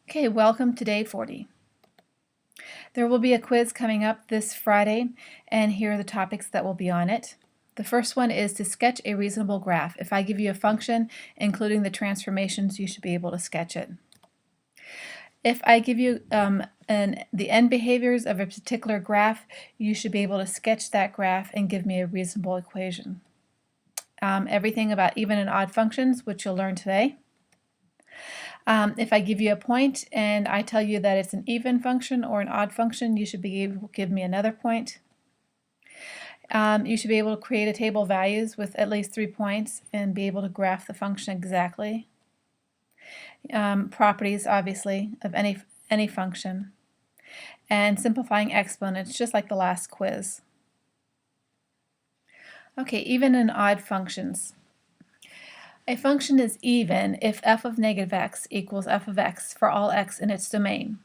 Okay, welcome to day 40. There will be a quiz coming up this Friday, and here are the topics that will be on it. The first one is to sketch a reasonable graph. If I give you a function, including the transformations, you should be able to sketch it. If I give you the end behaviors of a particular graph, you should be able to sketch that graph and give me a reasonable equation. Everything about even and odd functions, which you'll learn today. If I give you a point and I tell you that it's an even function or an odd function, you should be able to give me another point. You should be able to create a table of values with at least 3 points and be able to graph the function exactly. Properties, obviously, of any function. And simplifying exponents, just like the last quiz. Okay, even and odd functions. A function is even if f of negative x equals f of x for all x in its domain.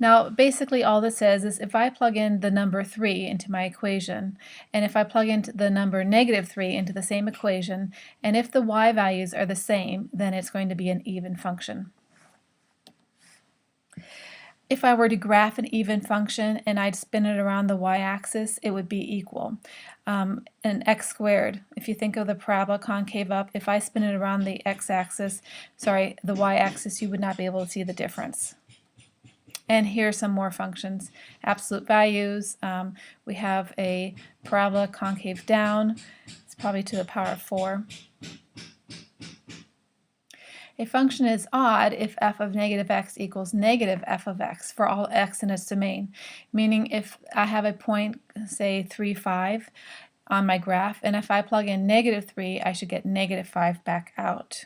Now, basically all this says is if I plug in the number 3 into my equation, and if I plug in the number negative 3 into the same equation, and if the y values are the same, then it's going to be an even function. If I were to graph an even function and I'd spin it around the y-axis, it would be equal. An x squared, if you think of the parabola concave up, if I spin it around the the y-axis, you would not be able to see the difference. And here are some more functions. Absolute values, we have a parabola concave down, it's probably to the power of 4. A function is odd if f of negative x equals negative f of x for all x in its domain, meaning if I have a point, say 3, 5, on my graph, and if I plug in negative 3, I should get negative 5 back out.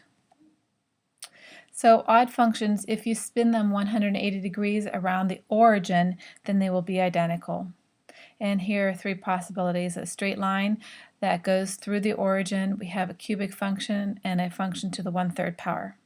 So odd functions, if you spin them 180 degrees around the origin, then they will be identical. And here are 3 possibilities. A straight line that goes through the origin, we have a cubic function, and a function to the 1/3 power.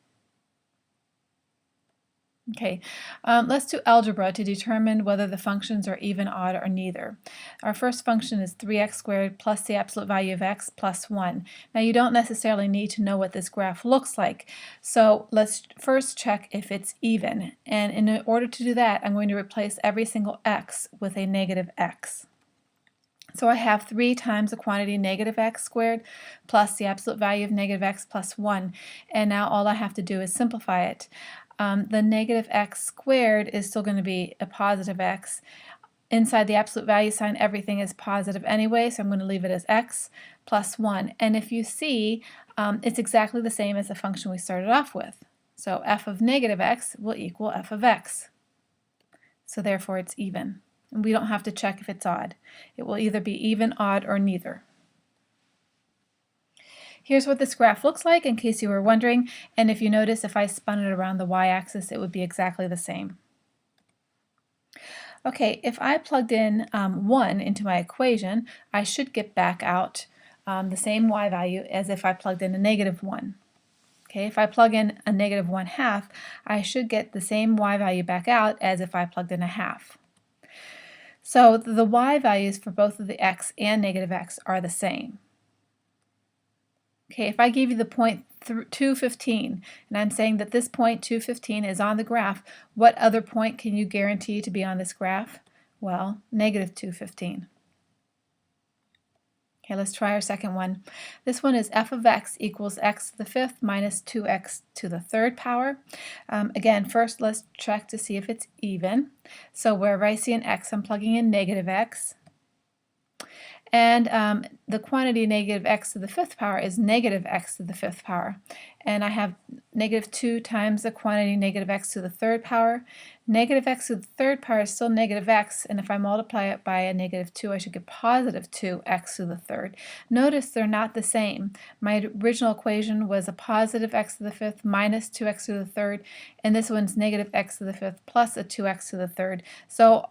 Okay, let's do algebra to determine whether the functions are even, odd, or neither. Our first function is 3x squared plus the absolute value of x plus 1. Now you don't necessarily need to know what this graph looks like, so let's first check if it's even. And in order to do that, I'm going to replace every single x with a negative x. So I have 3 times the quantity negative x squared plus the absolute value of negative x plus 1. And now all I have to do is simplify it. The negative x squared is still going to be a positive x. Inside the absolute value sign, everything is positive anyway, so I'm going to leave it as x plus 1. And if you see, it's exactly the same as the function we started off with. So f of negative x will equal f of x. So therefore it's even. And we don't have to check if it's odd. It will either be even, odd, or neither. Here's what this graph looks like in case you were wondering, and if you notice, if I spun it around the y-axis, it would be exactly the same. Okay, if I plugged in 1 into my equation, I should get back out the same y value as if I plugged in a negative 1. Okay, if I plug in a negative 1/2, I should get the same y value back out as if I plugged in a half. So the y values for both of the x and negative x are the same. Okay, if I gave you the point 215, and I'm saying that this point 215 is on the graph, what other point can you guarantee to be on this graph? Well, negative 215. Okay, let's try our second one. This one is f of x equals x to the 5th minus 2x to the 3rd power. Again, first let's check to see if it's even. So wherever I see an x, I'm plugging in negative x. And the quantity negative x to the 5th power is negative x to the 5th power. And I have negative 2 times the quantity negative x to the 3rd power. Negative x to the 3rd power is still negative x, and if I multiply it by a negative 2, I should get positive 2x to the 3rd. Notice they're not the same. My original equation was a positive x to the 5th minus 2x to the 3rd, and this one's negative x to the 5th plus a 2x to the 3rd. So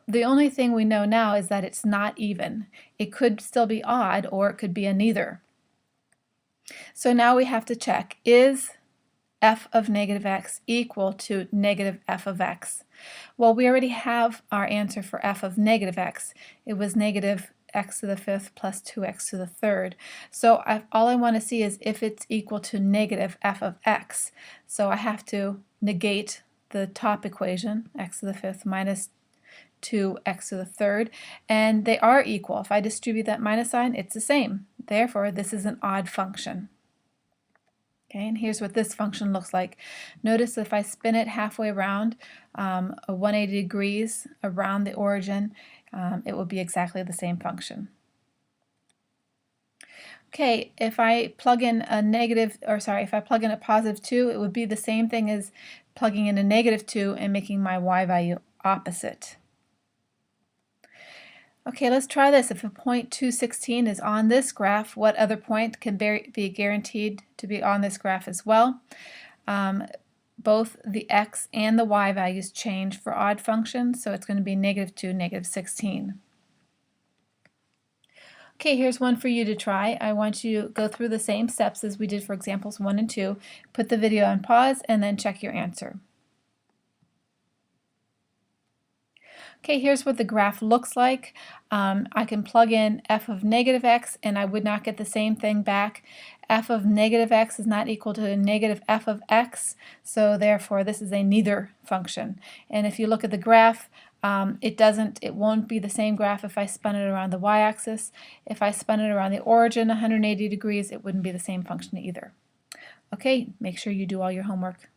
the only thing we know now is that it's not even. It could still be odd, or it could be a neither. So now we have to check, is f of negative x equal to negative f of x? Well, we already have our answer for f of negative x. It was negative x to the 5th plus 2x to the 3rd. So all I want to see is if it's equal to negative f of x. So I have to negate the top equation, x to the fifth minus 2x to the third, and they are equal. If I distribute that minus sign, it's the same. Therefore, this is an odd function. Okay, and here's what this function looks like. Notice if I spin it halfway around, a 180 degrees around the origin, it will be exactly the same function. Okay, if I plug in a if I plug in a positive 2, it would be the same thing as plugging in a negative 2 and making my y value opposite. Okay, let's try this. If a point 216 is on this graph, what other point can be guaranteed to be on this graph as well? Both the x and the y values change for odd functions, so it's going to be negative 2, negative 16. Okay, here's one for you to try. I want you to go through the same steps as we did for examples 1 and 2. Put the video on pause and then check your answer. Okay, here's what the graph looks like. I can plug in f of negative x and I would not get the same thing back. F of negative x is not equal to negative f of x, so therefore this is a neither function. And if you look at the graph, it won't be the same graph if I spun it around the y-axis. If I spun it around the origin 180 degrees, it wouldn't be the same function either. Okay, make sure you do all your homework.